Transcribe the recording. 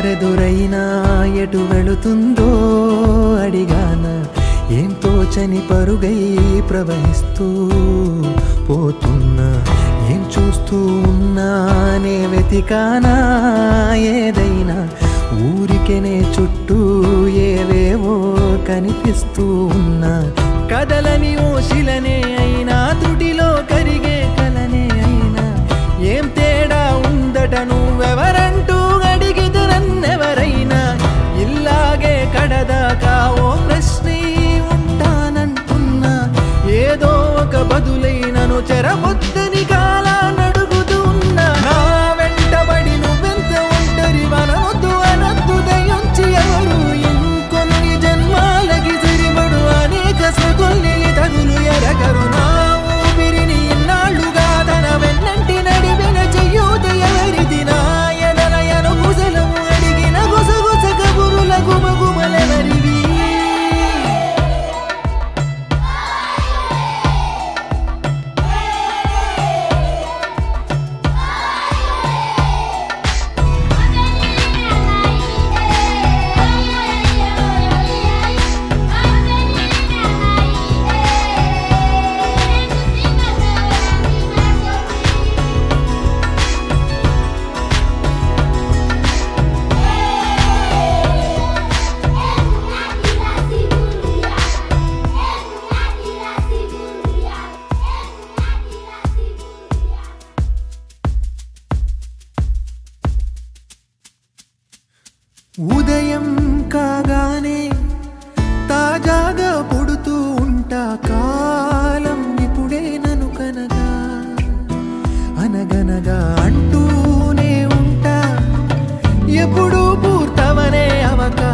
దారెదురైనా ఎటు వెళుతుందో అడిగాన ఏం తోచని పరుగై ప్రవహిస్తూ పోతున్నా ఏం చూస్తూ ఉన్నానే వెతికానా ఏదైనా ఊరికెనే చుట్టూ ఏవేవో కనిపిస్తూ ఉన్నా కదలని ఓ శిలనే అయినా తుడిలో కరిగే కలనే అయినా ఏం తేడా ఉందట నువ్వెవరంటూ అడిగితే నన్నెవరైనా ఇల్లాగే కడదాకా ఓ ప్రశ్నే ఉంటానంటున్నా ఏదో ఒక బదులైనను చెరబొద్దని కాలానడుగుతూ ఉన్నా నా వెంటబడి నువ్వెంత ఒంటరి వనవద్దు అనద్దు దయించి ఎవరు ఇంకొన్ని జన్మాలకి సరిపడు అనేక స్మృతుల్ని తగులు ఎరగరు నా ఊపిరిని ఇన్నాళ్ళుగా తన వెన్నంటి నడిపిన చెయ్యూత ఎవరిది నా ఎదలయను గుసలము అడిగిన గుసగుస కబురుల గుమగుమలెవరివి ఉదయం కాగానే తాజాగా పుడుతూ ఉంటా కాలం ఇప్పుడే నన్ను కనగా అనగనగా అంటూనే ఉంటా ఎప్పుడూ పూర్తవనే అవకా